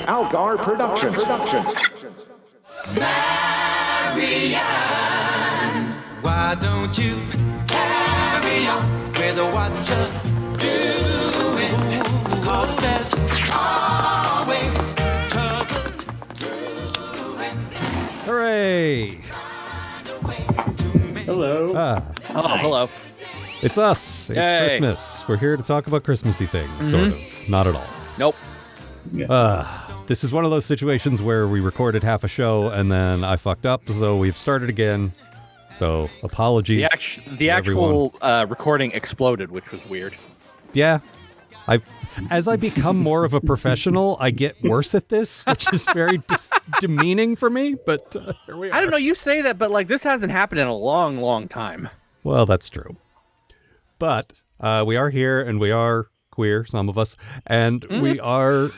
Algar Productions. Marian, why don't you carry on with what you're doing? 'Cause there's always trouble brewing. Hooray! Hello. Hello. It's us. It's Yay. Christmas. We're here to talk about Christmassy things, sort of. Not at all. Nope. This is one of those situations where we recorded half a show and then I fucked up, so we've started again. So apologies. The actual recording exploded, which was weird. Yeah. As I become more of a professional, I get worse at this, which is very demeaning for me, but here we are. I don't know, you say that, but like this hasn't happened in a long, long time. Well, that's true. But we are here, and we are queer, some of us, and we are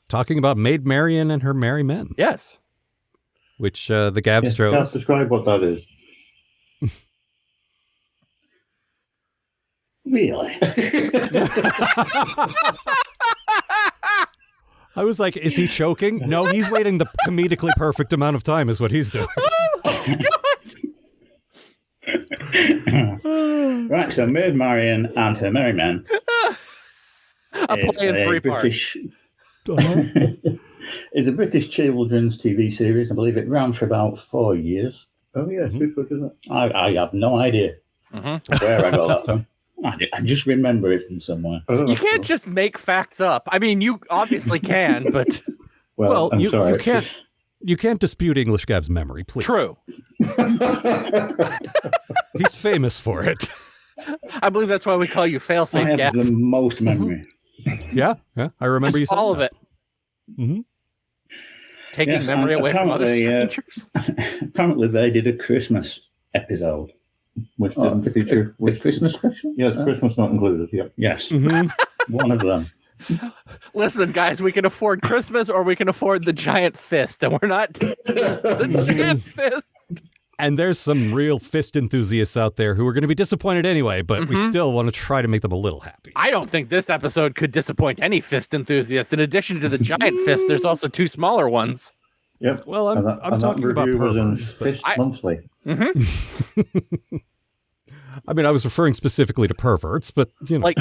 talking about Maid, Marian, and her merry men. Yes. Which the Gavs chose. Can't describe what that is. Really? I was like, is he choking? No, he's waiting the comedically perfect amount of time is what he's doing. Right, so Maid, Marian, and her merry men. A play in three British. It's a British children's TV series. I believe it ran for about 4 years. Oh yes, who took it? I have no idea where I got that from. I just remember it from somewhere. You can't just make facts up. I mean, you obviously can, but Well, I'm sorry. you can't dispute English Gav's memory, please. true. He's famous for it. I believe that's why we call you I failsafe, have Gav. the most memory. Yeah, I remember you Just saying all of that. it. Mm-hmm. Taking Yes, memory away from other apparently, strangers. Apparently, they did a Christmas episode. Which didn't feature The Christmas special? Yes, Christmas not included. Yeah. Yes, Mm-hmm. one of them. Listen, guys, we can afford Christmas or we can afford the giant fist, and we're not the giant fist. And there's some real fist enthusiasts out there who are going to be disappointed anyway, but we still want to try to make them a little happy. I don't think this episode could disappoint any fist enthusiast. In addition to the giant fist, there's also two smaller ones. Yep. Well, I'm And that talking about review was in perverts. But, Fist Monthly. I mean, I was referring specifically to perverts, but, you know. Like,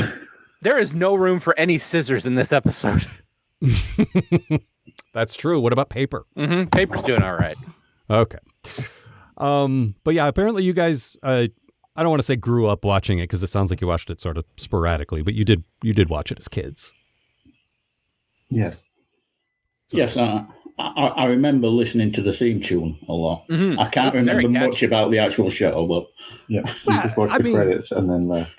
there is no room for any scissors in this episode. That's true. What about paper? Paper's doing all right. Okay. But yeah, apparently you guys, I don't want to say grew up watching it because it sounds like you watched it sort of sporadically, but you did watch it as kids. Yes. Yes, I remember listening to the theme tune a lot. I can't Very remember catchy. much about the actual show, but Yeah. Well, You just watched I the mean- credits and then left.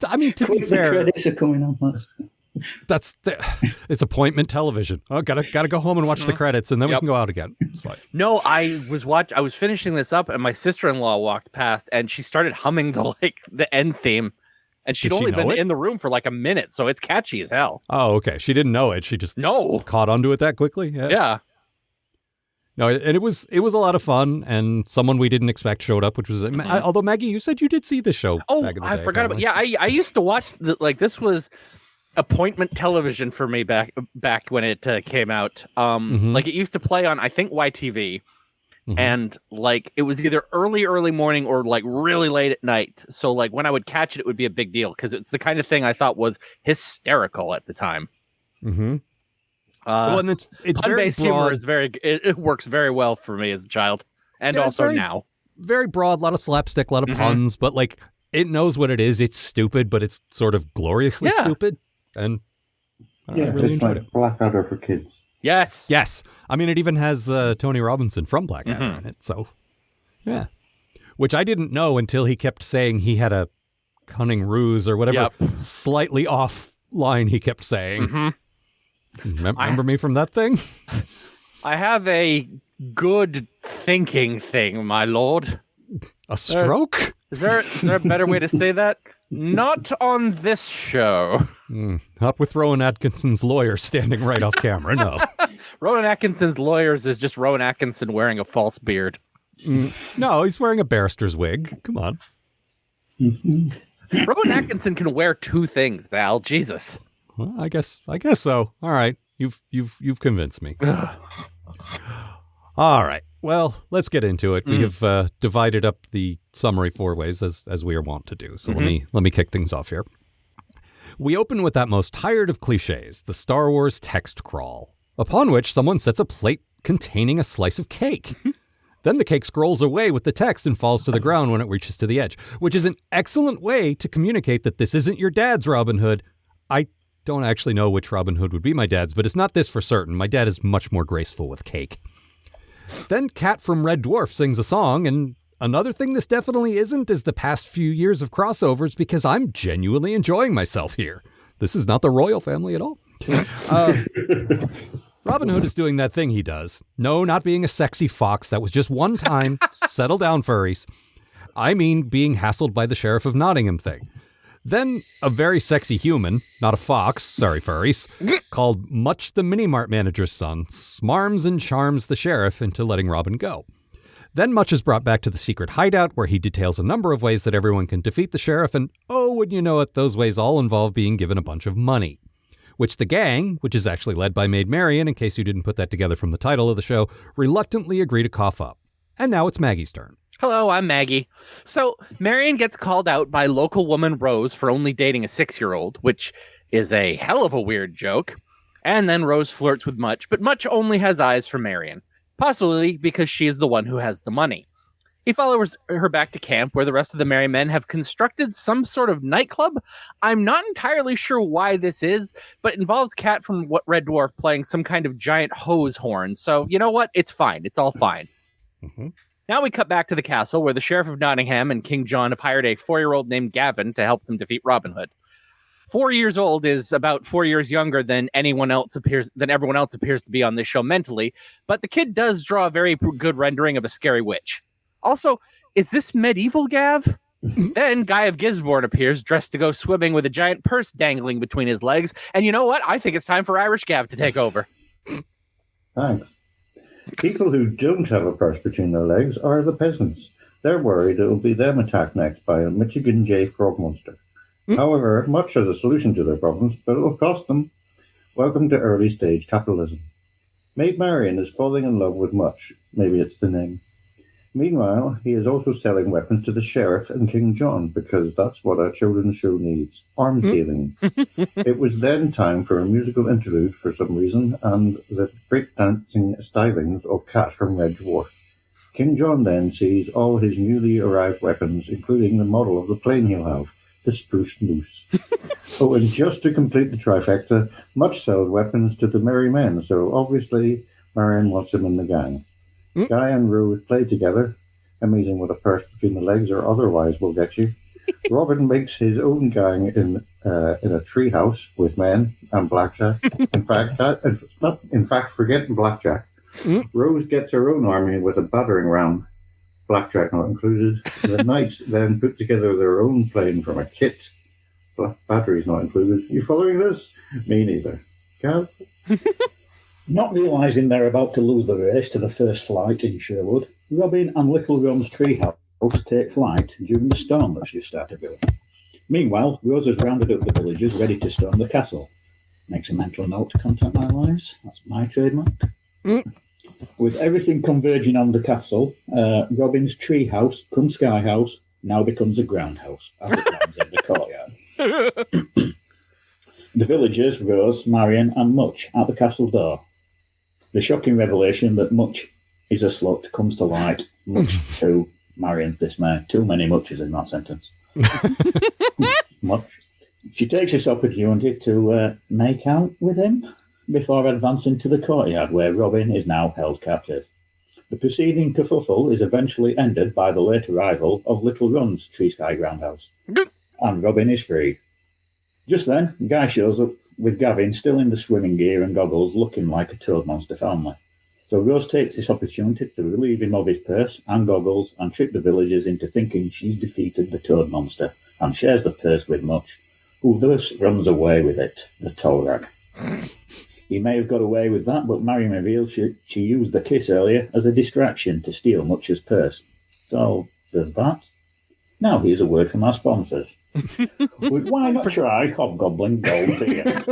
I mean, to be the fair, credits are coming on. it's appointment television. Oh, gotta go home and watch the credits, and then we Yep. can go out again. It's fine. No, I was finishing this up, and my sister-in-law walked past, and she started humming the end theme, and she'd Did she only know been it? in the room for like a minute, so it's catchy as hell. Oh, okay. She didn't know it. She just No, caught onto it that quickly. yeah. No, and it was a lot of fun, and someone we didn't expect showed up, which was although Maggie, you said you did see this show. Oh, back in the I day, forgot about. apparently. Yeah, I used to watch this was appointment television for me back when it came out. Like it used to play on I think YTV, and like it was either early morning or like really late at night. So like when I would catch it, it would be a big deal because it's the kind of thing I thought was hysterical at the time. Mm-hmm. Well, and it's very Pun-based humor broad, is it works very well for me as a child, and Yeah, it's also very- now. very broad, a lot of slapstick, a lot of puns, but like it knows what it is. It's stupid, but it's sort of gloriously Yeah. stupid, and I Yeah, really it's enjoyed like it. Blackadder for kids. Yes. Yes, I mean it even has Tony Robinson from Blackadder in it, so yeah. Which I didn't know until he kept saying he had a cunning ruse or whatever slightly off line he kept saying. Remember me from that thing? I have a good thinking thing, my lord. A stroke? Is there a better way to say that? Not on this show. Not with Rowan Atkinson's lawyer standing right off camera, no. Rowan Atkinson's lawyers is just Rowan Atkinson wearing a false beard. No, he's wearing a barrister's wig. Come on. Rowan Atkinson can wear two things, Val. Jesus. Well, I guess so. All right. You've convinced me. All right. Well, let's get into it. We have divided up the summary 4 ways as we are wont to do. So let me kick things off here. We open with that most tired of cliches, the Star Wars text crawl, upon which someone sets a plate containing a slice of cake. Then the cake scrolls away with the text and falls to the ground when it reaches to the edge, which is an excellent way to communicate that this isn't your dad's Robin Hood. I don't actually know which Robin Hood would be my dad's, but it's not this for certain. My dad is much more graceful with cake. Then Cat from Red Dwarf sings a song, and another thing this definitely isn't is the past few years of crossovers, because I'm genuinely enjoying myself here. This is not the royal family at all. Robin Hood is doing that thing he does. No, not being a sexy fox. That was just one time. Settle down, furries. I mean being hassled by the Sheriff of Nottingham thing. Then a very sexy human, not a fox, sorry furries, called Much the Minimart manager's son, smarms and charms the sheriff into letting Robin go. Then Much is brought back to the secret hideout, where he details a number of ways that everyone can defeat the sheriff, and oh, wouldn't you know it, those ways all involve being given a bunch of money. Which the gang, which is actually led by Maid Marian, in case you didn't put that together from the title of the show, reluctantly agree to cough up. And now it's Maggie's turn. Hello, I'm Maggie. So, Marian gets called out by local woman Rose for only dating a 6-year-old, which is a hell of a weird joke. And then Rose flirts with Much, but Much only has eyes for Marian, possibly because she is the one who has the money. He follows her back to camp, where the rest of the merry men have constructed some sort of nightclub. I'm not entirely sure why this is, but it involves Cat from Red Dwarf playing some kind of giant hose horn. So, you know what? It's fine. It's all fine. Now we cut back to the castle, where the Sheriff of Nottingham and King John have hired a 4-year-old named Gavin to help them defeat Robin Hood. 4 years old is about 4 years younger than everyone else appears to be on this show mentally, but the kid does draw a very good rendering of a scary witch. Also, is this medieval Gav? Then Guy of Gisborne appears, dressed to go swimming with a giant purse dangling between his legs, and you know what? I think it's time for Irish Gav to take over. Thanks. People who don't have a purse between their legs are the peasants. They're worried it will be them attacked next by a Michigan J frog monster. However, Much has a solution to their problems, but it will cost them. Welcome to early stage capitalism. Maid Marian is falling in love with Much. Maybe it's the name. Meanwhile, he is also selling weapons to the sheriff and King John, because that's what a children's show needs. Arms dealing. It was then time for a musical interlude for some reason, and the breakdancing stylings of Cat from Red Dwarf. King John then sees all his newly arrived weapons, including the model of the plane he'll have, the Spruce Moose. Oh, and just to complete the trifecta, Much sells weapons to the merry men, so obviously Marian wants him in the gang. Guy and Rose play together. Amazing what a purse between the legs or otherwise will get you. Robin makes his own gang in a tree house with men and blackjack. In fact, forgetting blackjack. Rose gets her own army with a battering ram. Blackjack not included. The knights then put together their own plane from a kit. Batteries not included. You following this? Me neither. Gav? Not realising they're about to lose the race to the first flight in Sherwood, Robin and Little Rom's treehouse take flight during the storm that's just started brewing. Meanwhile, Rose has rounded up the villagers ready to storm the castle. Makes a mental note to contact my lives. That's my trademark. With everything converging on the castle, Robin's treehouse, come sky house, now becomes a ground house, as it lands in the courtyard. The villagers, Rose, Marian, and Much at the castle door. The shocking revelation that Much is a slut comes to light, much to Marian's dismay. Too many Muches in that sentence. Much. She takes this opportunity to make out with him before advancing to the courtyard, where Robin is now held captive. The preceding kerfuffle is eventually ended by the late arrival of Little Run's Tree Sky Groundhouse, and Robin is free. Just then, Guy shows up with Gavin still in the swimming gear and goggles, looking like a Toad Monster family. So Rose takes this opportunity to relieve him of his purse and goggles and trick the villagers into thinking she's defeated the Toad Monster and shares the purse with Much, who thus runs away with it, the tow rag. He may have got away with that, but Marian reveals she used the kiss earlier as a distraction to steal Much's purse. So, there's that. Now here's a word from our sponsors. Why not try Hobgoblin Gold here?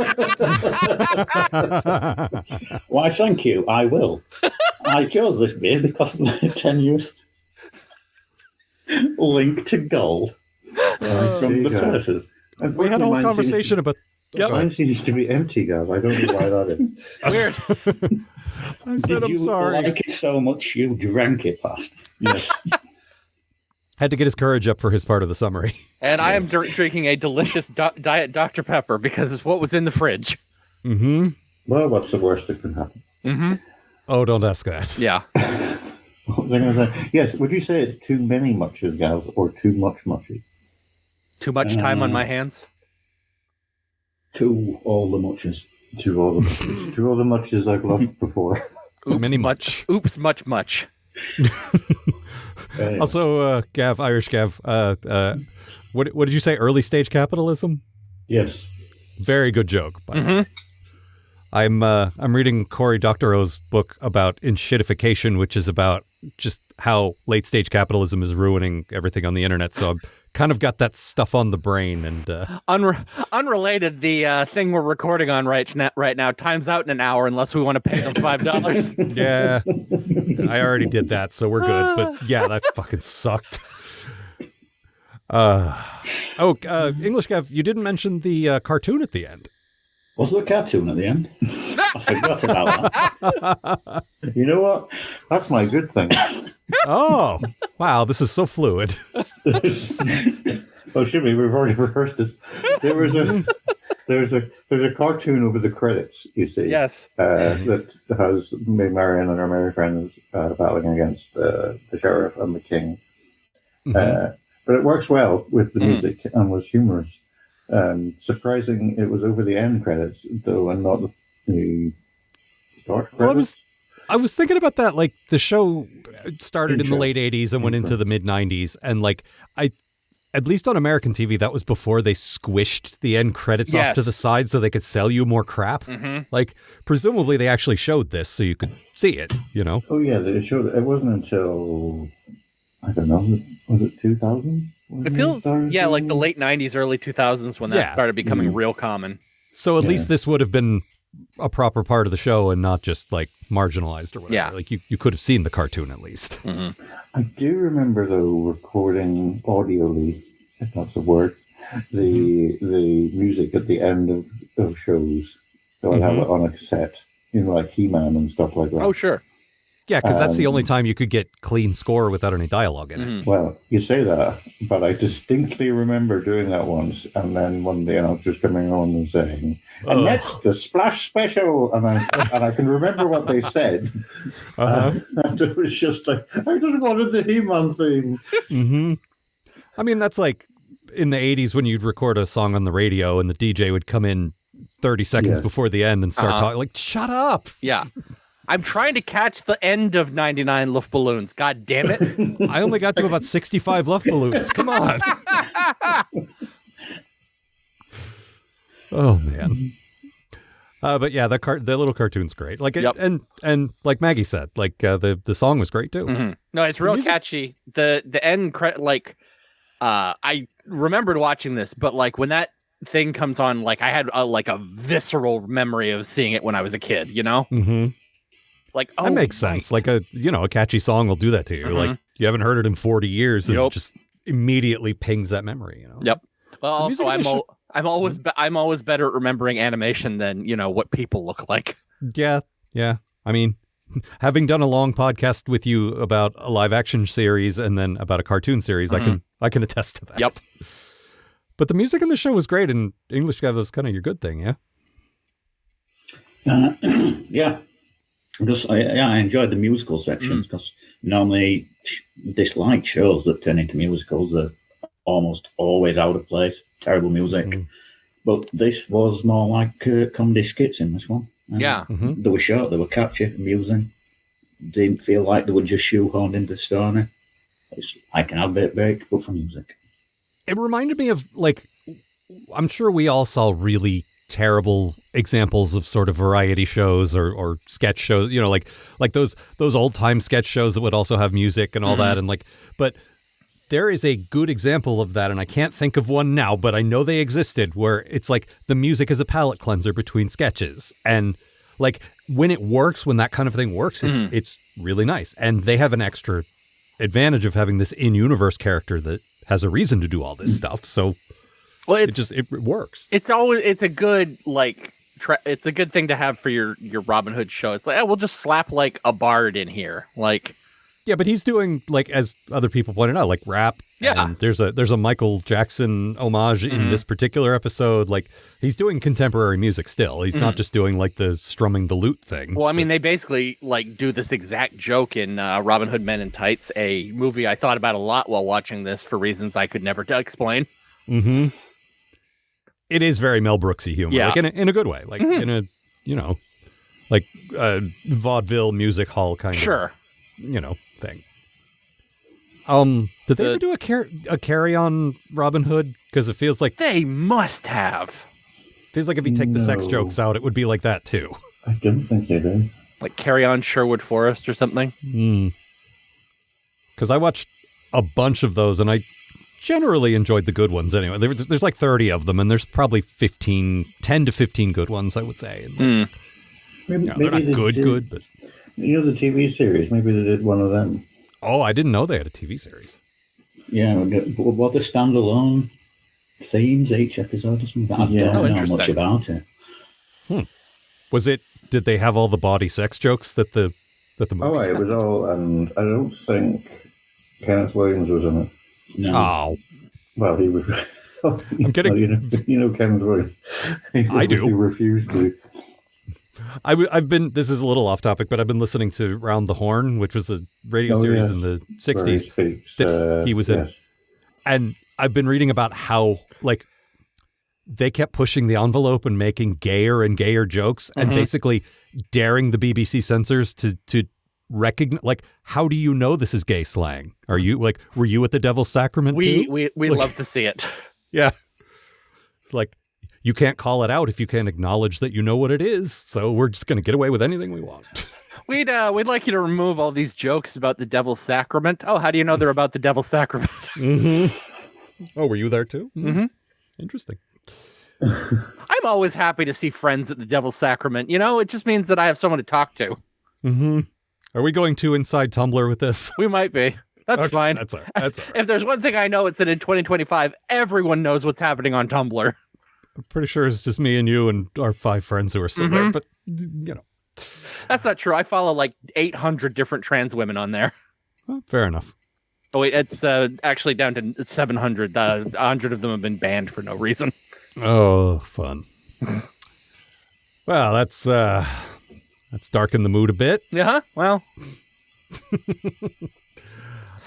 Why, thank you, I will. I chose this beer because of the tenuous link to gold from the curses. We had a whole conversation about... Mine seems to be empty, Gav. I don't know why that is. Weird. I said, Did I'm you sorry. like it so much you drank it fast? Yes. Had to get his courage up for his part of the summary. And I am drinking a delicious Diet Dr. Pepper because it's what was in the fridge. Mm-hmm. Well, what's the worst that can happen? Mm-hmm. Oh, don't ask that. Yeah. What was I gonna say? Yes, would you say it's too many muches, Gav, or too much muches? Too much time on my hands. To all the muches. To all the muches I've loved before. Oops, Many much. Oops, much. Anyway. Also, Gav, Irish Gav, what did you say? Early stage capitalism? Yes. Very good joke. By the way. I'm reading Cory Doctorow's book about enshittification, which is about just how late stage capitalism is ruining everything on the internet. So I've kind of got that stuff on the brain. And Unrelated, the thing we're recording on right now times out in an hour unless we want to pay them $5. yeah, I already did that, so we're good. But yeah, that fucking sucked. English Gav, you didn't mention the cartoon at the end. Was there a cartoon at the end? I forgot about that. You know what? That's my good thing. Oh, wow, this is so fluid. Oh, should we? We've already rehearsed it. There's a cartoon over the credits, you see. Yes. That has Maid, Marian and her merry friends battling against the sheriff and the king. Mm-hmm. But it works well with the music and was humorous. Surprising, it was over the end credits though, and not the start credits. Well, I was thinking about that. Like the show started in the late '80s and went into the mid '90s, and like at least on American TV, that was before they squished the end credits off to the side so they could sell you more crap. Mm-hmm. Like presumably they actually showed this so you could see it. You know? Oh yeah, they showed it. It wasn't until I don't know. Was it 2000? It feels, like the late 90s, early 2000s when that started becoming real common. So at least this would have been a proper part of the show and not just like marginalized or whatever. Yeah. Like you could have seen the cartoon at least. Mm-hmm. I do remember though recording audioly, if that's a word, the music at the end of shows. So I'd have it on a cassette, like He-Man and stuff like that. Oh, sure. Yeah, because that's the only time you could get clean score without any dialogue in it. Well, you say that, but I distinctly remember doing that once, and then one day I was just coming on and saying, and that's the Splash Special, and I can remember what they said, and it was just like, I just wanted the He-Man theme. Mm-hmm. I mean, that's like in the 80s when you'd record a song on the radio and the DJ would come in 30 seconds before the end and start talking, like, shut up! Yeah. I'm trying to catch the end of 99 Luftballons. God damn it. I only got to about 65 Luftballons. Come on. Oh, man. But yeah, the little cartoon's great. Like, and like Maggie said, like the song was great too. Mm-hmm. No, it's real catchy. The end I remembered watching this, but like when that thing comes on, like I had a visceral memory of seeing it when I was a kid, you know? Mm-hmm. Like, that makes sense. Like a catchy song will do that to you. Mm-hmm. Like you haven't heard it in 40 years and it just immediately pings that memory, you know? Yep. Well, also I'm always better at remembering animation than, what people look like. Yeah. Yeah. I mean, having done a long podcast with you about a live action series and then about a cartoon series, I can attest to that. Yep. But the music in the show was great, and English Guy was kind of your good thing, yeah? Yeah. Because I enjoyed the musical sections because normally dislike shows that turn into musicals are almost always out of place, terrible music. But this was more like comedy skits in this one. Yeah. They were short, they were catchy, amusing. Didn't feel like they were just shoehorned into the story. It's like an advert break, but for music. It reminded me of, like, I'm sure we all saw really terrible examples of sort of variety shows or sketch shows, like those old time sketch shows that would also have music and all that. And but there is a good example of that, and I can't think of one now, but I know they existed, where it's like the music is a palate cleanser between sketches. And like when it works, when that kind of thing works, it's really nice. And they have an extra advantage of having this in-universe character that has a reason to do all this stuff. So it works. It's a good it's a good thing to have for your Robin Hood show. It's like, we'll just slap like a bard in here, like. Yeah, but he's doing, like, as other people pointed out, like rap. Yeah. And there's a Michael Jackson homage in this particular episode. Like, he's doing contemporary music still. He's not just doing, like, the strumming the lute thing. Well, I mean, they basically, like, do this exact joke in Robin Hood Men in Tights, a movie I thought about a lot while watching this for reasons I could never explain. Mm-hmm. It is very Mel Brooksy humor. Yeah. Like, in a good way. Like, in a, like, vaudeville music hall kind of, thing. Did they ever do a carry-on Robin Hood? Because it feels like they must have. Feels like if you take the sex jokes out, it would be like that too. I don't think they do. Like Carry On Sherwood Forest or something. Because I watched a bunch of those, and I generally enjoyed the good ones anyway. There's like 30 of them, and there's probably 10 to 15 good ones, I would say. And Maybe they're not good, but. You know the TV series? Maybe they did one of them. Oh, I didn't know they had a TV series. Yeah, what the standalone themes each episode or something. I don't know much about it. Was it? Did they have all the bawdy sex jokes that the movie? Oh, it was all, and I don't think Kenneth Williams was in it. No. Oh, well, he was. I'm kidding. Well, you know Kenneth Williams. I do. He refused to. I've been. This is a little off topic, but I've been listening to Round the Horn, which was a radio series in the '60s that he was in, and I've been reading about how like they kept pushing the envelope and making gayer and gayer jokes, and basically daring the BBC censors to recognize. Like, how do you know this is gay slang? Are you like, were you at the Devil's Sacrament? We like, love to see it. Yeah, it's like. You can't call it out if you can't acknowledge that you know what it is. So we're just going to get away with anything we want. We'd like you to remove all these jokes about the Devil's Sacrament. Oh, how do you know they're about the Devil's Sacrament? Oh, were you there too? Interesting. I'm always happy to see friends at the Devil's Sacrament. You know, it just means that I have someone to talk to. Are we going to inside Tumblr with this? We might be. That's fine. That's all right. If there's one thing I know, it's that in 2025, everyone knows what's happening on Tumblr. I'm pretty sure it's just me and you and our 5 friends who are still there, but, That's not true. I follow like 800 different trans women on there. Well, fair enough. Oh, wait, it's actually down to 700. 100 of them have been banned for no reason. Oh, fun. Well, that's darkened the mood a bit. Yeah, well.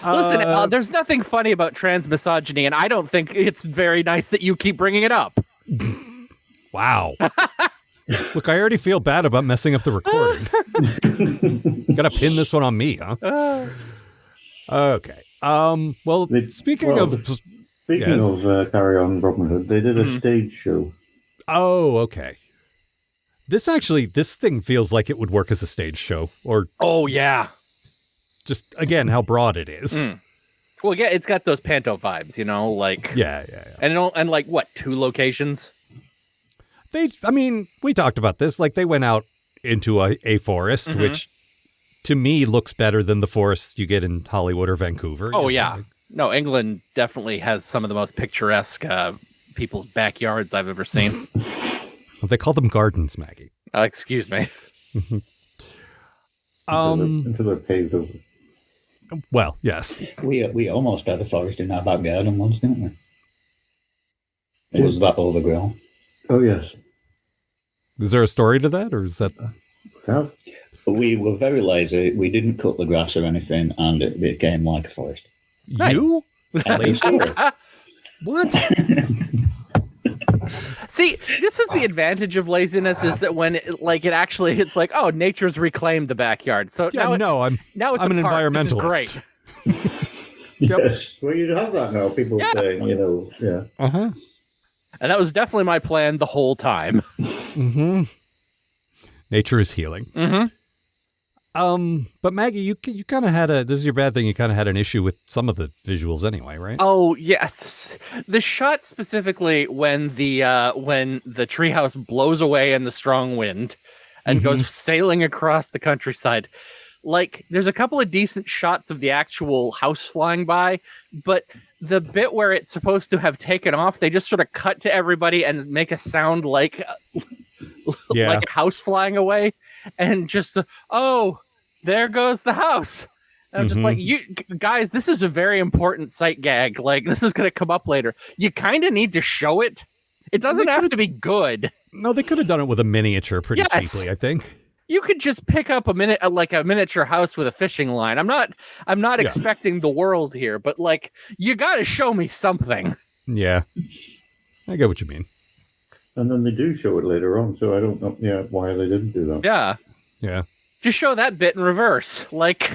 Listen, there's nothing funny about trans misogyny, and I don't think it's very nice that you keep bringing it up. Wow. Look, I already feel bad about messing up the recording. Gotta pin this one on me, huh? Okay. Well, speaking of Carry On Robin Hood, they did a stage show. Oh, okay. This thing feels like it would work as a stage show, or oh yeah, just again how broad it is. Well, yeah, it's got those panto vibes, you know, like yeah. And like what, 2 locations? We talked about this. Like they went out into a forest, which to me looks better than the forests you get in Hollywood or Vancouver. Oh yeah, no, England definitely has some of the most picturesque people's backyards I've ever seen. They call them gardens, Maggie. Excuse me. Until they're paved over. Well, yes. We almost had a forest in our back garden once, didn't we? It was that overgrown. Oh, yes. Is there a story to that, or is that... Yeah. We were very lazy. We didn't cut the grass or anything, and it became like a forest. You? Lazy? What? See, this is the advantage of laziness, is that when it's like, oh, nature's reclaimed the backyard. So yeah, I'm an environmentalist. This is great. Yes. Well, you have that now. People saying, yeah. Uh-huh. And that was definitely my plan the whole time. Nature is healing. But Maggie, you kind of had this is your bad thing. You kind of had an issue with some of the visuals anyway, right? Oh yes, the shot specifically when the treehouse blows away in the strong wind and goes sailing across the countryside. Like, there's a couple of decent shots of the actual house flying by, but the bit where it's supposed to have taken off, they just sort of cut to everybody and make a sound like like a house flying away, and just oh, there goes the house. And I'm just like, you guys, this is a very important sight gag. Like, this is going to come up later. You kind of need to show it. It doesn't have to be good. No, they could have done it with a miniature pretty cheaply, I think. You could just pick up a miniature house with a fishing line. I'm not expecting the world here, but like, you got to show me something. Yeah, I get what you mean. And then they do show it later on, so I don't know why they didn't do that. Yeah. Just show that bit in reverse, like.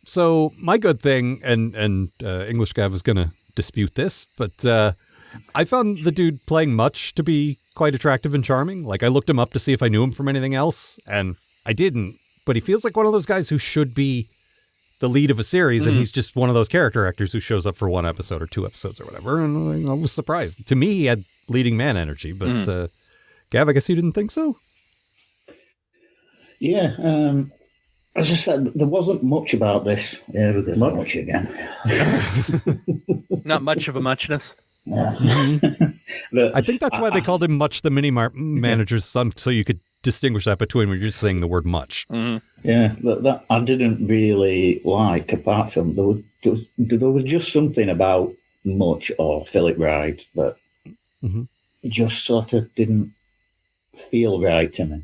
So my good thing, and English Gav was gonna dispute this, but I found the dude playing Much to be quite attractive and charming. Like, I looked him up to see if I knew him from anything else, and I didn't. But he feels like one of those guys who should be the lead of a series, and he's just one of those character actors who shows up for one episode or two episodes or whatever. And I was surprised. To me, he had leading man energy, but Gav, I guess you didn't think so? Yeah, as I said, there wasn't much about this. Yeah, there's not much again. Not much of a muchness. I think that's why they called him Much the Mini Manager's son, so you could distinguish that between when you're just saying the word much. Yeah, that I didn't really like, apart from there was just something about Much or Philip Wright that just sort of didn't feel right to me.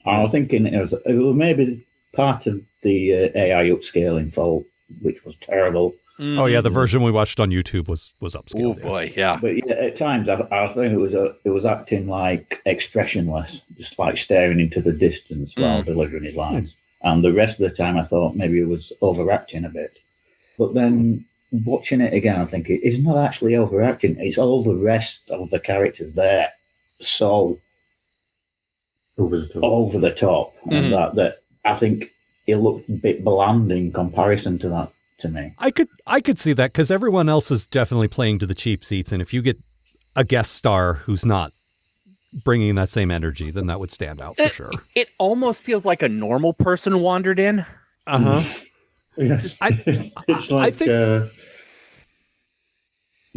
I was thinking it was maybe part of the AI upscaling fault, which was terrible. Oh yeah, the version we watched on YouTube was upscaled. Oh boy, yeah. But yeah, at times I think it was acting like expressionless, just like staring into the distance while delivering his lines. And the rest of the time, I thought maybe it was overacting a bit. But then watching it again, I'm thinking it's not actually overacting. It's all the rest of the characters there so over the top, and that I think it looked a bit bland in comparison to that. To me, I could see that, because everyone else is definitely playing to the cheap seats, and if you get a guest star who's not bringing that same energy, then that would stand out for sure. It almost feels like a normal person wandered in. Yes, it's like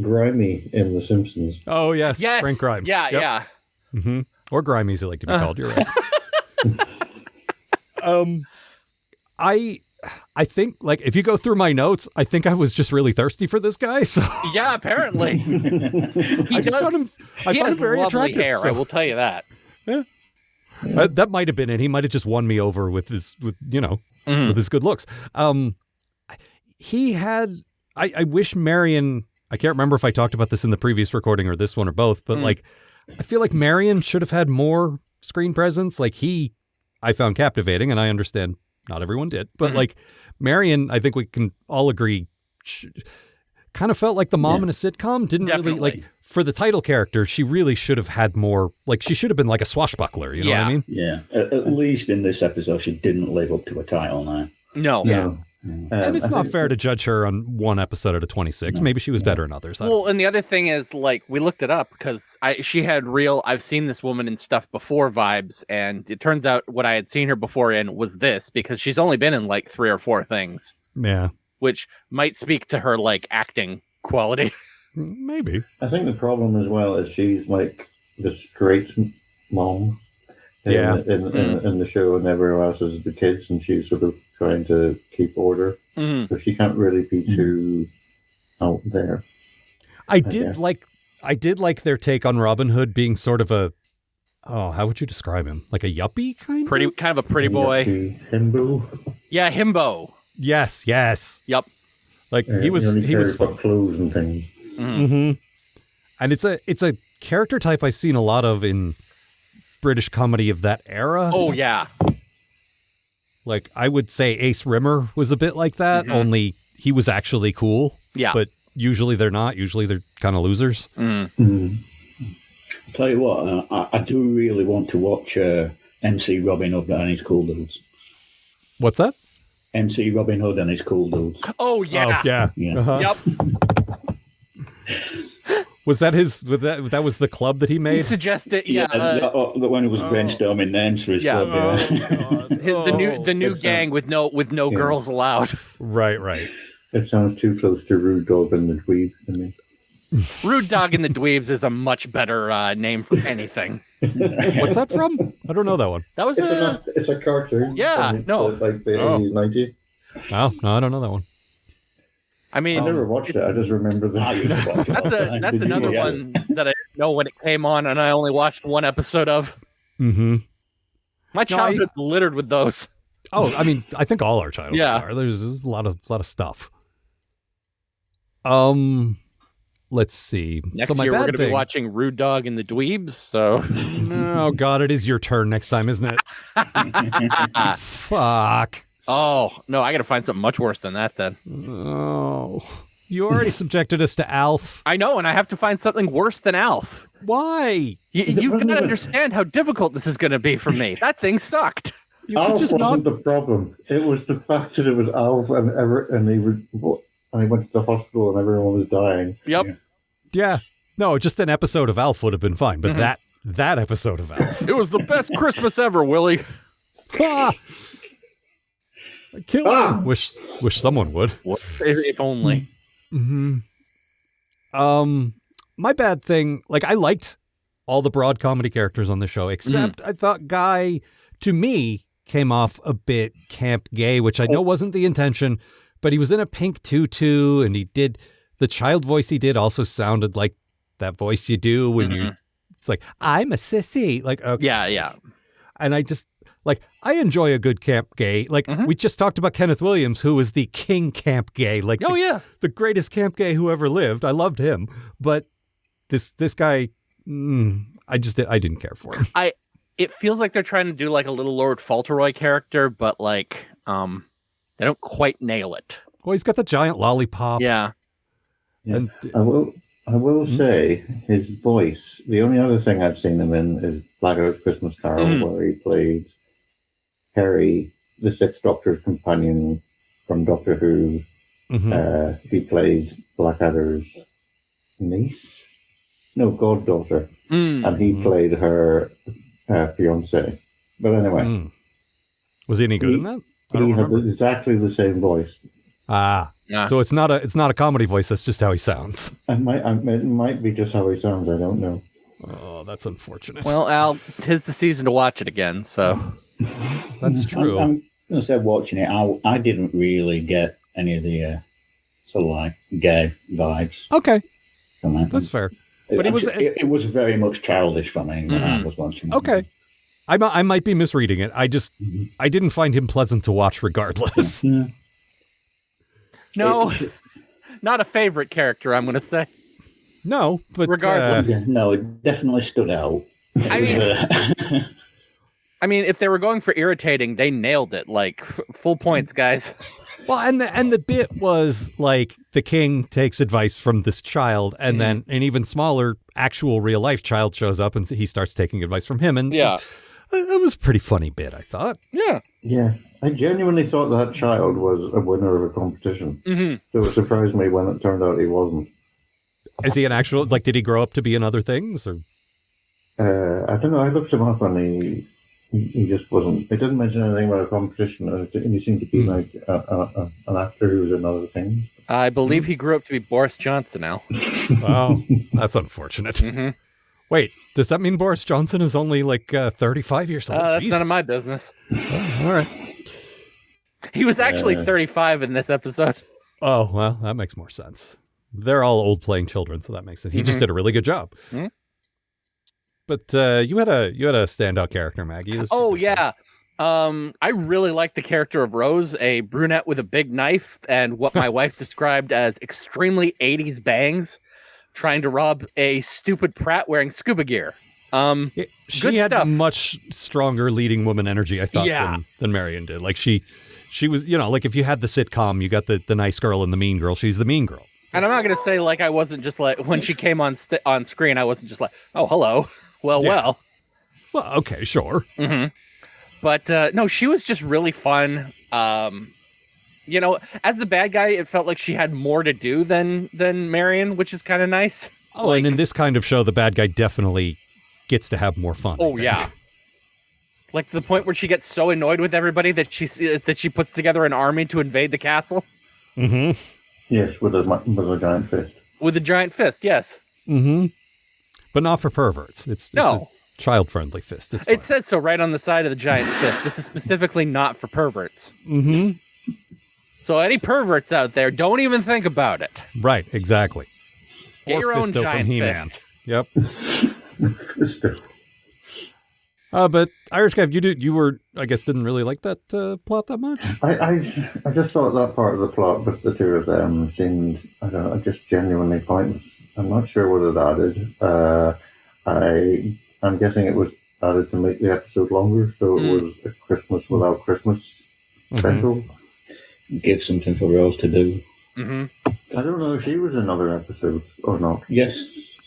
Grimy in The Simpsons. Oh yes, Frank Grimes. Yeah. Or Grimy, as he like to be called. You're right. I think, like, if you go through my notes, I think I was just really thirsty for this guy. So yeah, apparently. I found him very lovely attractive. Hair, so. I will tell you that. Yeah. That might have been it. He might have just won me over with his good looks. He had. I wish Marian. I can't remember if I talked about this in the previous recording or this one or both, but like, I feel like Marian should have had more screen presence. Like, I found captivating, and I understand not everyone did, but like Marian, I think we can all agree, kind of felt like the mom in a sitcom. Didn't really, like, for the title character, she really should have had more, like, she should have been like a swashbuckler, you know what I mean? Yeah, at least in this episode, she didn't live up to a title now. No. And it's not fair to judge her on one episode out of 26. Maybe she was better in others. Well, and the other thing is, like, we looked it up because she had real I've seen this woman in stuff before vibes, and it turns out what I had seen her before in was this, because she's only been in like 3 or 4 things. Yeah. Which might speak to her, like, acting quality. Maybe. I think the problem as well is she's like the straight mom in the show, and everyone else is the kids, and she's sort of trying to keep order. So she can't really be too out there. I did like their take on Robin Hood being sort of a, how would you describe him? Like a yuppie kind of? Kind of a pretty boy. Himbo. Yeah, himbo. Yes. Yep. Like he was for clothes and things. And it's a character type I've seen a lot of in British comedy of that era. Oh yeah. Like, I would say Ace Rimmer was a bit like that, only he was actually cool. Yeah. But usually they're not. Usually they're kind of losers. But Tell you what, I do really want to watch MC Robin Hood and his cool dudes. What's that? MC Robin Hood and his cool dudes. Oh yeah. Oh, yeah. Yeah. Uh-huh. Yep. Was that his? That was the club that he He made? suggested, yeah. When he was brainstorming names for his Yeah. club. The new gang with no girls allowed. Right. It sounds too close to Rude Dog and the Dweeb to me. Rude Dog and the Dweebs is a much better name for anything. What's that from? I don't know that one. That was It's a cartoon. Yeah, from no. Like the Oh. 80s, 90s. Oh, no, I don't know that one. I mean, I never watched it. I just remember that. that's another one that I didn't know when it came on, and I only watched one episode of. Mm-hmm. My childhood's littered with those. Oh, I mean, I think all our childhoods Yeah. are. There's a lot of stuff. Let's see. Next so year, we're going bad to be thing- watching Rude Dog and the Dweebs, so... Oh, God, it is your turn next time, isn't it? Fuck. Oh, no, I got to find something much worse than that, then. Oh. You already subjected us to Alf. I know, and I have to find something worse than Alf. Why? You've got to understand how difficult this is going to be for me. That thing sucked. You could Alf just wasn't not... the problem. It was the fact that it was Alf and he went to the hospital and everyone was dying. Yep. Yeah. No, just an episode of Alf would have been fine, but that episode of Alf. It was the best Christmas ever, Willie. Ah! Kill him. Wish someone would. If only. Mm-hmm. My bad thing, like I liked all the broad comedy characters on the show, except I thought Guy, to me, came off a bit camp gay, which I know wasn't the intention, but he was in a pink tutu and he did the child voice he did also sounded like that voice you do when it's like, I'm a sissy. Like, okay. Yeah. And I just, like, I enjoy a good camp gay. Like, we just talked about Kenneth Williams, who was the king camp gay. Like, the greatest camp gay who ever lived. I loved him. But this guy, I didn't care for him. It feels like they're trying to do like a little Lord Fauntleroy character, but like, they don't quite nail it. Well, he's got the giant lollipop. Yeah. And, I will say his voice. The only other thing I've seen him in is Blackadder's Christmas Carol, where he played Harry, the Sixth Doctor's companion from Doctor Who. He played Blackadder's niece, goddaughter, and he played her fiance. But anyway, was he any good in that? He had exactly the same voice. So it's not a comedy voice. That's just how he sounds. It might be just how he sounds. I don't know. Oh, that's unfortunate. Well, Al, 'tis the season to watch it again, so. That's true. I'm going to say watching it, I didn't really get any of the sort of like gay vibes. Okay, from it. that's fair. But it was very much childish for me when I was watching it. Okay. I might be misreading it. I just I didn't find him pleasant to watch regardless. Yeah. No, not a favorite character, I'm going to say. No, but Regardless. Yeah, no, it definitely stood out. I mean, if they were going for irritating, they nailed it. Like, full points, guys. well, and the bit was like the king takes advice from this child, and then an even smaller actual real life child shows up, and he starts taking advice from him, and Yeah. it was a pretty funny bit, I thought. Yeah. Yeah, I genuinely thought that child was a winner of a competition. So it surprised me when it turned out he wasn't. Is he an actual, like, did he grow up to be in other things? Or I don't know. I looked him up and he just wasn't. He didn't mention anything about a competition, and he seemed to be like an actor who was in other things. I believe he grew up to be Boris Johnson now. Oh, that's unfortunate. Wait, does that mean Boris Johnson is only like 35 years old? That's Jesus. none of my business. All right. He was actually 35 in this episode. Oh, well, that makes more sense. They're all old playing children, so that makes sense. He just did a really good job. But you had a standout character, Maggie. Oh, yeah. I really like the character of Rose, a brunette with a big knife and what my wife described as extremely 80s bangs, trying to rob a stupid Pratt wearing scuba gear. She good had stuff. much stronger leading woman energy, I thought, than Marian did. Like she was, like if you had the sitcom, you got the nice girl and the mean girl. She's the mean girl. And I'm not gonna say like I wasn't just like when she came on screen, I wasn't just like, oh hello, well. Well, okay, sure. But no, she was just really fun. You know, as the bad guy, it felt like she had more to do than Marian, which is kind of nice. Oh, and in this kind of show, the bad guy definitely gets to have more fun. Oh yeah. Like to the point where she gets so annoyed with everybody that she puts together an army to invade the castle. Mm-hmm. Yes, with a giant fist. With a giant fist, yes. Mm-hmm. But not for perverts. It's a child-friendly fist. It's it fine. says so right on the side of the giant fist. This is specifically not for perverts. Mm-hmm. So any perverts out there, don't even think about it. Right, exactly. Get Or your own Fisto giant from He-Man. fist. Yep. Fisto. But Irish Guy, you were, I guess, didn't really like that plot that much. I just thought that part of the plot with the two of them seemed, I don't know, just genuinely pointless. I'm not sure what it added. I'm guessing it was added to make the episode longer, so it was a Christmas without Christmas special. Give something for Rose to do. I don't know if she was in other episodes or not. Yes,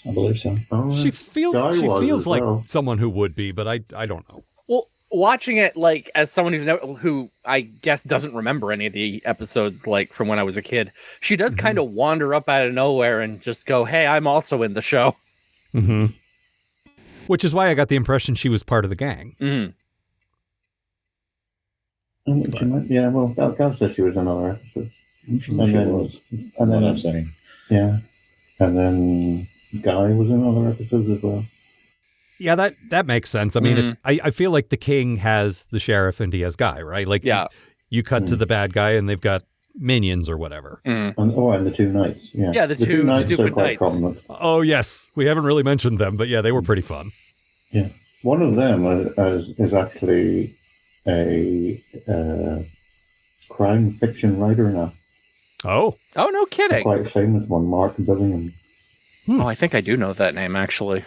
I believe so. Oh, She feels Guy she was feels as like well. someone who would be, but I don't know. Well, watching it like as someone who I guess doesn't remember any of the episodes like from when I was a kid, she does kind of wander up out of nowhere and just go, "Hey, I'm also in the show." Mm-hmm. Which is why I got the impression she was part of the gang. Mm. Yeah, well, Gal said she was in other episodes. I'm sure And she then- was. and then- What I'm saying. Yeah. And then Guy was in other episodes as well. Yeah, that makes sense. I mean, if I feel like the king has the sheriff and he has Guy, right? Like, Yeah. you cut to the bad guy and they've got minions or whatever. And the two knights. Yeah, Yeah, the two knights stupid are quite knights. prominent. Oh, yes. We haven't really mentioned them, but yeah, they were pretty fun. Yeah. One of them is actually a crime fiction writer now. Oh, Oh, no A kidding. quite famous one, Mark Billingham. Oh, I think I do know that name actually.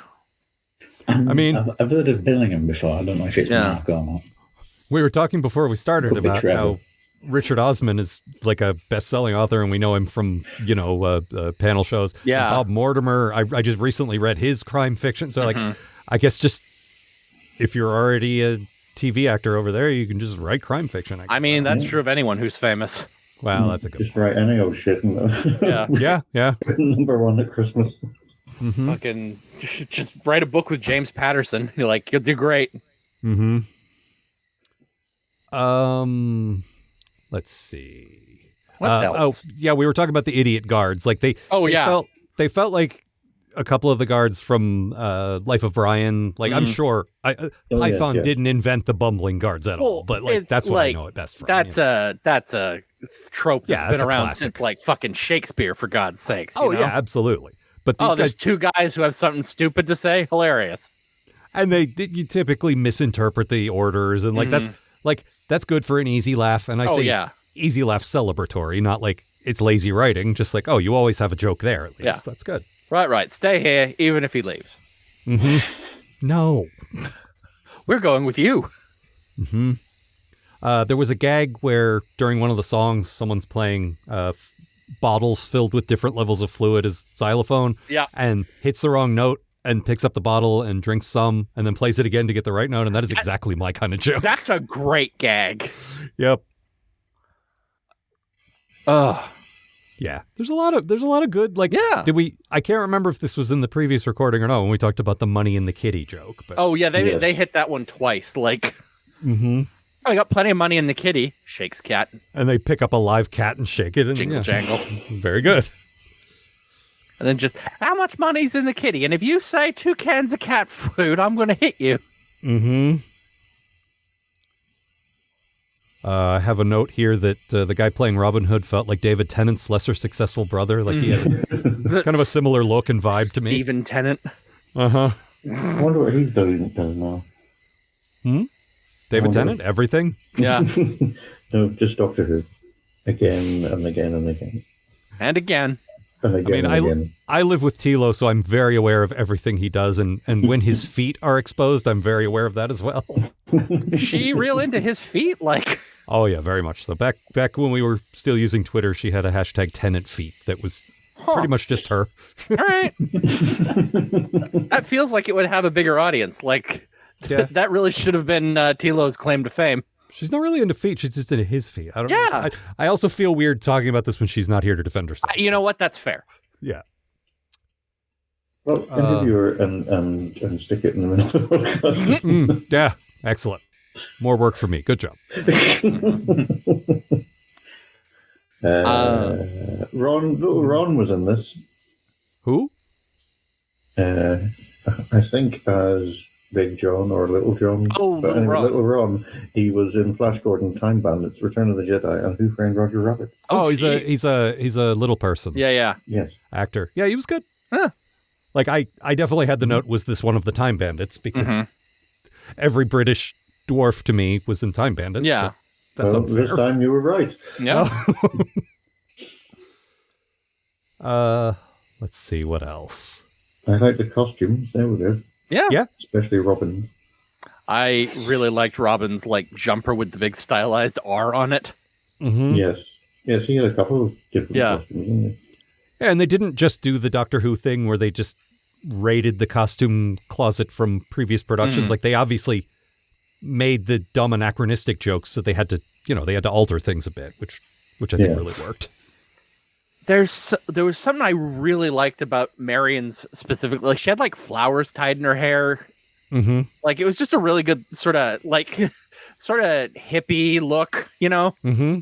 I mean- I've heard of Billingham before. I don't know if it's Yeah. Mark or not. we were talking before we started Could be about Trevor. how Richard Osman is like a best-selling author, and we know him from, panel shows. Yeah. And Bob Mortimer, I just recently read his crime fiction. So, like, I guess just if you're already a TV actor over there, you can just write crime fiction. I guess. I mean, that's true of anyone who's famous. Wow, that's a good Just write any old shit. Yeah. Yeah. Number one at Christmas. Fucking just write a book with James Patterson. You're like, you'll do great. Mm-hmm. Let's see. What else? Yeah, we were talking about the idiot guards. Like they felt like a couple of the guards from Life of Brian. Like I'm sure Python yeah. didn't invent the bumbling guards at all, but like it's that's what like- I know it best from. That's a trope that's Yeah, been that's a around classic. since like fucking Shakespeare, for God's sakes. Oh you know? yeah, absolutely. But these Oh, there's guys, two guys who have something stupid to say. Hilarious. and you typically misinterpret the orders, and like that's good for an easy laugh. And I Oh, say yeah. easy laugh celebratory, not like it's lazy writing. Just like, oh, you always have a joke there. At least Yeah. that's good. Right. Stay here, even if he leaves. No. We're going with you. There was a gag where during one of the songs, someone's playing bottles filled with different levels of fluid as xylophone. Yeah. And hits the wrong note and picks up the bottle and drinks some and then plays it again to get the right note. And that is exactly my kind of joke. That's a great gag. Yep. Ugh. Yeah. There's a lot of good, like, Yeah. I can't remember if this was in the previous recording or not when we talked about the money in the kitty joke, but Oh yeah, Yes. they hit that one twice. Like, I got plenty of money in the kitty. Shakes cat. and they pick up a live cat and shake it and Jingle yeah. jangle. Very good. And then just, how much money's in the kitty? And if you say 2 cans of cat food, I'm going to hit you. I have a note here that the guy playing Robin Hood felt like David Tennant's lesser successful brother. Like he had kind of a similar look and vibe to me. Stephen Tennant. Uh-huh. I wonder what he's doing now. David Tennant, everything. Yeah. No, just Doctor Who. Again and again and again. And again. And I again mean, and again. I live with Tilo, so I'm very aware of everything he does. And when his feet are exposed, I'm very aware of that as well. Is she real into his feet? Like, Oh, yeah, very much so. Back when we were still using Twitter, she had a hashtag Tennant feet that was Pretty much just her. All right. That feels like it would have a bigger audience. Like, Yeah. that really should have been Tilo's claim to fame. She's not really into feet. She's just into his feet. I don't Yeah. know. I also feel weird talking about this when she's not here to defend herself. You know what? That's fair. Yeah. Well, interview her and stick it in the middle of the podcast. Yeah. Excellent. More work for me. Good job. Ron was in this. Who? I think as Big John or Little John. Oh, but Little anyway, Ron. Little Ron. He was in Flash Gordon, Time Bandits, Return of the Jedi, and Who Framed Roger Rabbit. Oh, geez. he's a little person. Yeah. Yes. Actor. Yeah, he was good. Huh. Like I definitely had the note, was this one of the Time Bandits? Because every British dwarf to me was in Time Bandits. Yeah. but That's well, unfair. this time you were right. Yeah. Let's see what else. I like the costumes. There we go. Yeah. Yeah. Especially Robin. I really liked Robin's like jumper with the big stylized R on it. Mm-hmm. Yes. Yes, he had a couple of different costumes, didn't he? Yeah, and they didn't just do the Doctor Who thing where they just raided the costume closet from previous productions. Like they obviously made the dumb anachronistic jokes, so they had to alter things a bit, which I think really worked. There was something I really liked about Marian's specifically. Like she had like flowers tied in her hair. Mm-hmm. Like it was just a really good sort of hippie look, you know? Mm-hmm.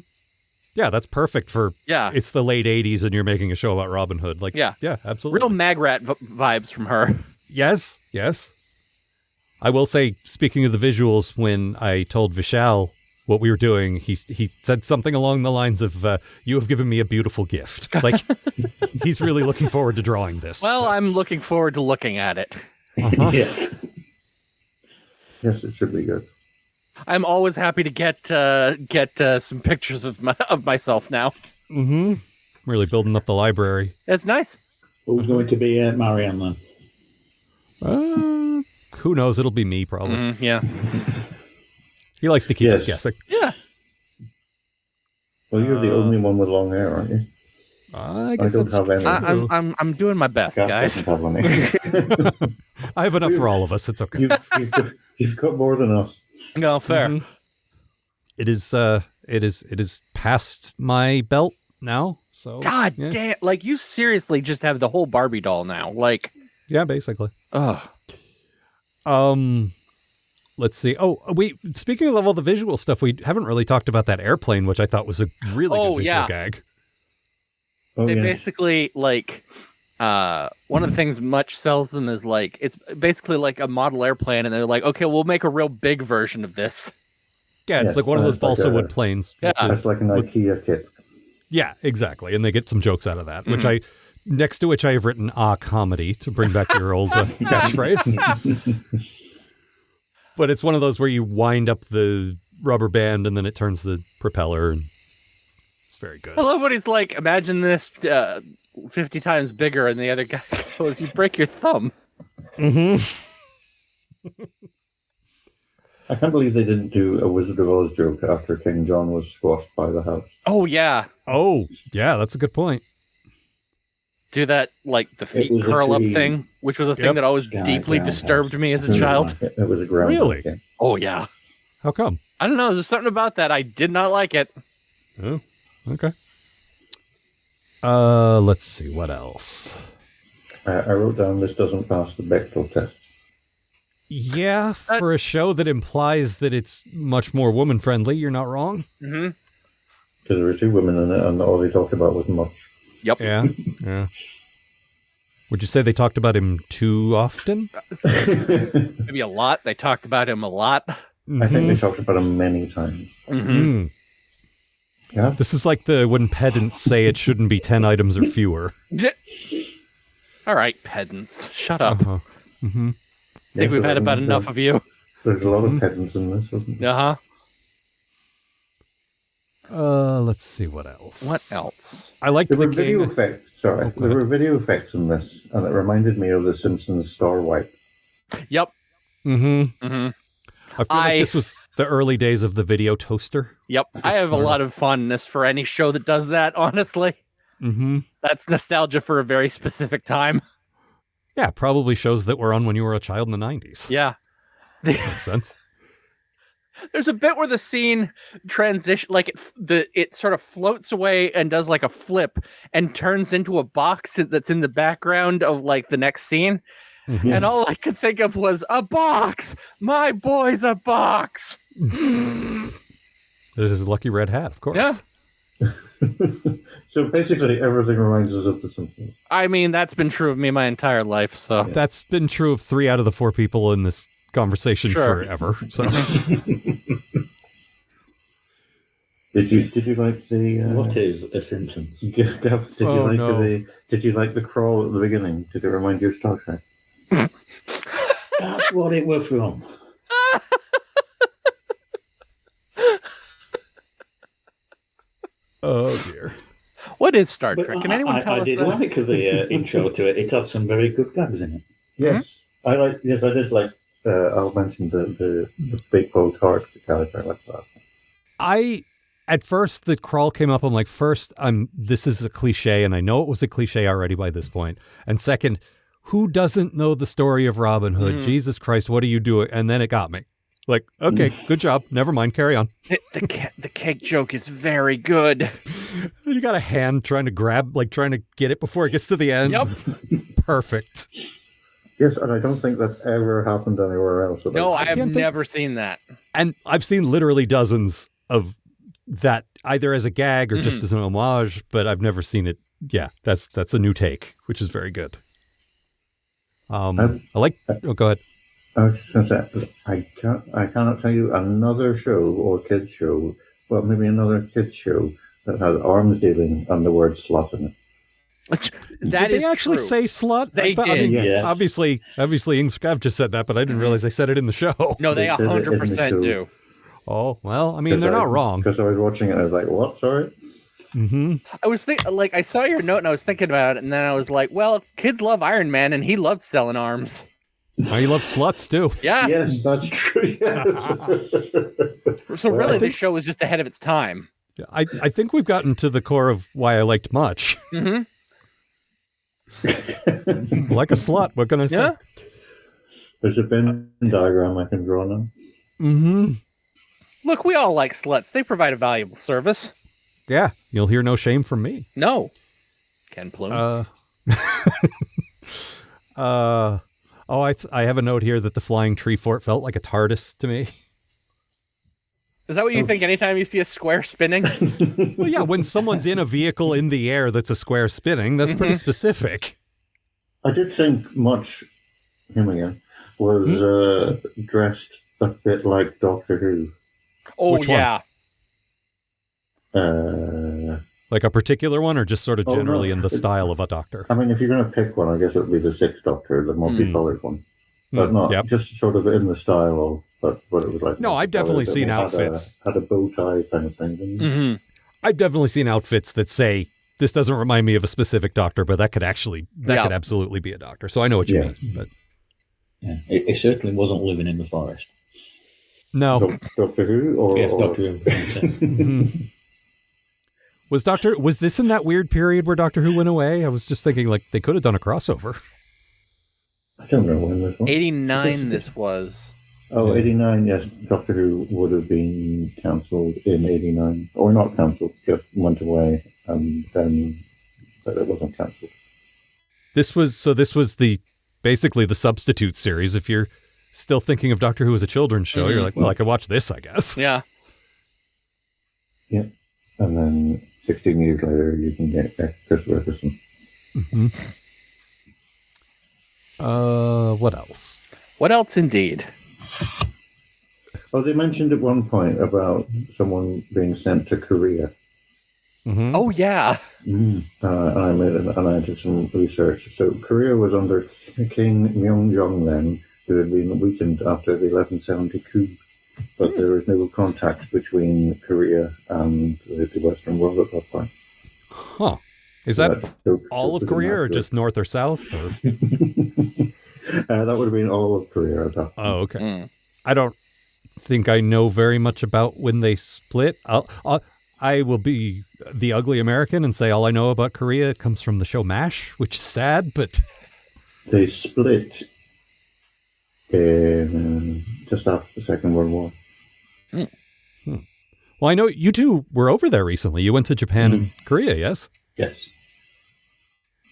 Yeah, that's perfect for Yeah. it's the late 80s and you're making a show about Robin Hood. Like, Yeah. absolutely. Real Magrat vibes from her. Yes. I will say, speaking of the visuals, when I told Vishal what we were doing, he said something along the lines of, you have given me a beautiful gift. Like, he's really looking forward to drawing this. Well, I'm looking forward to looking at it. Yeah. Yes, it should be good. I'm always happy to get some pictures of myself now. Mm-hmm. Really building up the library. It's nice. Who's going to be Marian then? Who knows? It'll be me, probably. Yeah. He likes to keep Yes. us guessing. Yeah. Well, you're the only one with long hair, aren't you? I I guess don't that's have any. I'm doing my best, Gav guys. doesn't have any. I have enough for all of us. It's okay. You've got more than us. No, fair. Mhm. It is past my belt now. So God yeah. damn! Like you seriously just have the whole Barbie doll now. Like, Yeah, basically. oh, Let's see. Oh, speaking of all the visual stuff, we haven't really talked about that airplane, which I thought was a really good visual yeah. gag. Oh, they yeah. basically like one of the things Much sells them is like it's basically like a model airplane, and they're like, okay, we'll make a real big version of this. Yeah, it's Yeah, like one of those it's like balsa a- wood planes. Yeah. It's like an IKEA kit. Yeah, exactly. And they get some jokes out of that, next to which I have written comedy to bring back your old catchphrase. But it's one of those where you wind up the rubber band and then it turns the propeller, and it's very good. I love when he's like, imagine this 50 times bigger, and the other guy goes, "You break your thumb." Mm-hmm. I can't believe they didn't do a Wizard of Oz joke after King John was squashed by the house. Oh yeah, Oh, yeah, that's a good point. do that like the feet was curl up actually- thing, which was a thing Yep. that always Yeah, deeply groundhog. disturbed me as a child. It was a ground. Really? thing. Oh yeah, How come? I don't know. There's something about that I did not like it. Oh, okay. Let's see what else. I wrote down this doesn't pass the Bechdel test. Yeah, for a show that implies that it's much more woman friendly, you're not wrong. Mm-hmm. Because there were two women in it, and all they talked about was Much. Yep. Yeah, yeah. Would you say they talked about him too often? Maybe a lot. They talked about him a lot. I think they talked about him many times. Mm-hmm. Mm. Yeah. This is like when pedants say it shouldn't be 10 items or fewer. All right, pedants, shut up. Uh-huh. Mm-hmm. I think we've had about enough of you. There's a lot of pedants in this, isn't there? Uh huh. Let's see what else. What else? I liked There the were video king. effects. Sorry, Oh, go there ahead. were video effects in this, and it reminded me of the Simpsons Star Wipe. Yep. Mm-hmm. Mm-hmm. I feel like this was the early days of the video toaster. Yep. I have a lot of fondness for any show that does that. Honestly. Mm-hmm. That's nostalgia for a very specific time. Yeah, probably shows that were on when you were a child in the 90s. Yeah. Makes sense. There's a bit where the scene transition, like it sort of floats away and does like a flip and turns into a box that's in the background of like the next scene. Mhm. And all I could think of was a box. My boy's a box. It is a lucky red hat, of course. Yeah. So basically, everything reminds us of The Simpsons. I mean, that's been true of me my entire life. So That's been true of 3 out of the 4 people in this conversation Sure. forever. So Did you like the? What is a Simpsons? Gav, Oh, no. Did you like the crawl at the beginning? Did it remind you of Star Trek? That's what it was from. oh dear. what is Star But Trek? Can anyone tell I us did that? like the intro to it. It had some very good gags in it. Yes, I did like. I'll mention the big bold heart character like that. At first the crawl came up, I'm like, first, this is a cliche, and I know it was a cliche already by this point. And second, who doesn't know the story of Robin Hood? Jesus Christ, what are you doing? And then it got me. Like, okay, good job. Never mind, carry on. The cake joke is very good. You got a hand trying to get it before it gets to the end. Yep. Perfect. Yes, and I don't think that's ever happened anywhere else. No, I have can't think- never seen that. And I've seen literally dozens of that, either as a gag or just as an homage, but I've never seen it. Yeah, that's a new take, which is very good. I like. Oh, go ahead. I was just going to say, I cannot tell you another show or kids show, well, maybe another kids show that has arms dealing and the word slut in it. That Did is they actually true. say slut? They I mean, did. Yes. obviously, I've just said that, but I didn't realize they said it in the show. No, they They said it in the 100% show. do. Oh, well, I mean, they're not wrong. Because I was watching it and I was like, what? Sorry? Mm-hmm. I was thinking, like, I saw your note and I was thinking about it, and then I was like, well, kids love Iron Man, and he loved selling arms. Oh, you love sluts, too. Yeah. Yes, that's true. So really, I think- this show was just ahead of its time. I think we've gotten to the core of why I liked Much. Mm-hmm. Like a slut, what can I say? Yeah. There's a Venn diagram I can draw now. Mm-hmm. Look, we all like sluts. They provide a valuable service. Yeah, you'll hear no shame from me. No. Ken Plume. I have a note here that the flying tree fort felt like a TARDIS to me. Is that what you think anytime you see a square spinning? Well, yeah, when someone's in a vehicle in the air that's a square spinning, that's pretty specific. I did think Much, him again, was dressed a bit like Doctor Who. Oh, Which one? yeah. Like a particular one, or just sort of Oh, generally no. in the style of a doctor? I mean, if you're going to pick one, I guess it would be the Sixth Doctor, the multicolored one. But not Yep. just sort of in the style of what it was like. No, I've definitely Multicolored, seen and it outfits. Had a bow tie kind of thing. didn't it? Mm-hmm. I've definitely seen outfits that say, this doesn't remind me of a specific doctor, but that could absolutely be a doctor. So I know what you Yeah. mean. But Yeah, it certainly wasn't living in the forest. no. Doctor Who? Or, Yes, or- Doctor Who. Was this in that weird period where Doctor Who went away? I was just thinking, like, they could have done a crossover. I don't know when this was. 89 this was. Oh, 89, yes. Doctor Who would have been cancelled in 89. Or not cancelled, just went away. And then, but it wasn't cancelled. This was basically the substitute series. If you're still thinking of Doctor Who as a children's show, you're like, well, I could watch this, I guess. Yeah. Yeah. And then 16 years later, you can get Christopher Eccleston. What else? What else, indeed? Oh, they mentioned at one point about someone being sent to Korea. Mm-hmm. Oh, yeah. And I did some research. So Korea was under King Myung-jong then, who had been weakened after the 1170 coup. But there was no contact between Korea and the Western world at that point. Huh. Is that all of Korea or just north or south? Or? That would have been all of Korea at that point. Oh, okay. Mm. I don't think I know very much about when they split. I will be the ugly American and say all I know about Korea comes from the show MASH, which is sad, but They split in just after the Second World War. well, I know you two were over there recently. You went to Japan and Korea, yes? Yes.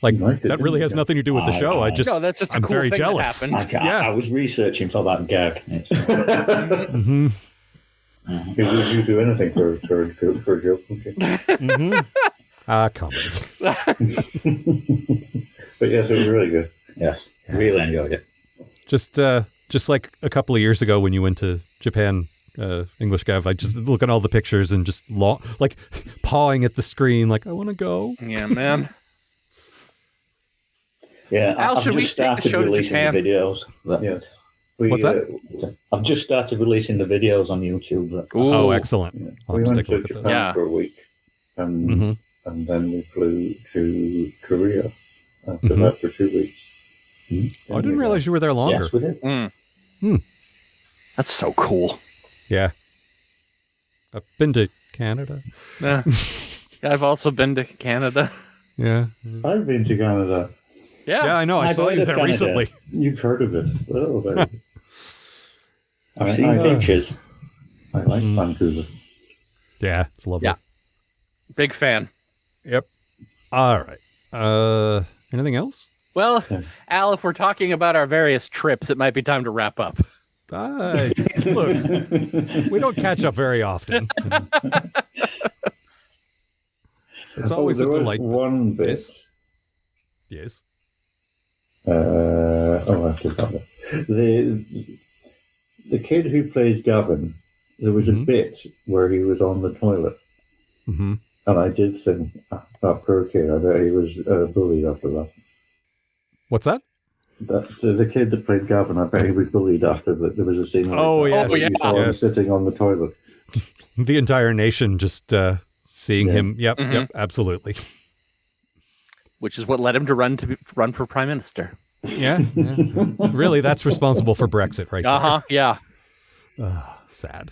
Like, You liked it, that really didn't has you? nothing to do with the show. No, that's just a I'm cool very thing jealous. that happened. I was researching for that gag. Mm-hmm. Would you do anything for a joke? Okay. Mm-hmm. Comedy. But yes, it was really good. Yes, really enjoyed it. Just like a couple of years ago when you went to Japan, English Gav, I just look at all the pictures and just like pawing at the screen, like I want to go. Yeah, man. Yeah, Al, I've should we just take the started show to releasing Japan? the videos. Yes. What's that? I've just started releasing the videos on YouTube. Oh, excellent. Yeah. I'll We have to went take a to look at Japan those. Yeah. for a week, and Mm-hmm. and then we flew to Korea after Mhm. that for 2 weeks. Oh, I didn't realize you were there longer. Yes, we did. That's so cool. Yeah. I've been to Canada. Yeah. I've also been to Canada. Yeah. I've been to Canada. Yeah, I know. I I've saw heard you of there Canada. recently. You've heard of it. Oh, very good. I've seen pictures. I like Mm. Vancouver. Yeah, it's lovely. Yeah. Big fan. Yep. All right. Anything else? Well, Yeah. Al, if we're talking about our various trips, it might be time to wrap up. Look, we don't catch up very often. It's always a there was delight. one bit. Yes. I forgot it. The kid who played Gavin, there was a bit where he was on the toilet, Mm-hmm. and I did think, that poor kid, I bet he was bullied after that. What's that? The kid that played Gavin, I bet he was bullied after that. There was a scene where Oh, yes. you saw him Yes. sitting on the toilet. The entire nation just seeing Yeah. him. Yep. Mhm. Yep. Absolutely. Which is what led him to run for prime minister. Yeah. Really, that's responsible for Brexit, right? Uh huh. Yeah. There. Sad.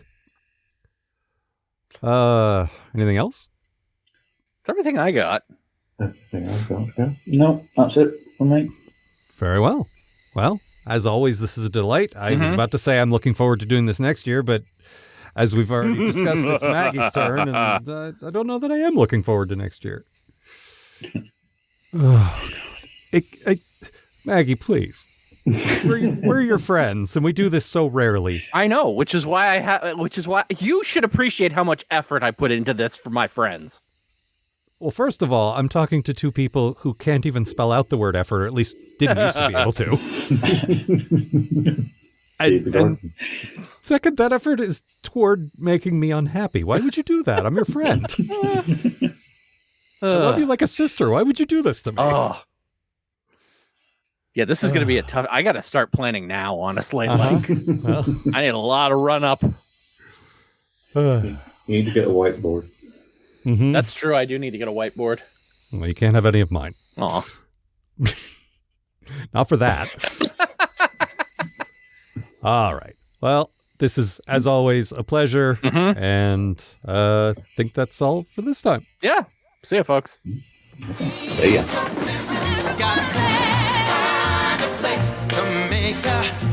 Anything else? It's everything I got. Everything I've got, yeah. No, that's it for me. Very well. Well, as always, this is a delight. I was about to say I'm looking forward to doing this next year, but as we've already discussed, it's Maggie's turn, and I don't know that I am looking forward to next year. Oh, God. Maggie, please. We're your friends, and we do this so rarely. I know, which is why you should appreciate how much effort I put into this for my friends. Well, first of all, I'm talking to two people who can't even spell out the word effort, or at least didn't used to be able to. and second, that effort is toward making me unhappy. Why would you do that? I'm your friend. I love you like a sister. Why would you do this to me? Oh. Yeah, this is going to be a tough... I got to start planning now, honestly. Like, Well, I need a lot of run-up. You need to get a whiteboard. mhm. That's true. I do need to get a whiteboard. Well, you can't have any of mine. Aw. Not for that. All right. Well, this is, as always, a pleasure. Mhm. And I think that's all for this time. Yeah. See ya, folks. There you go. Got time and a place to make a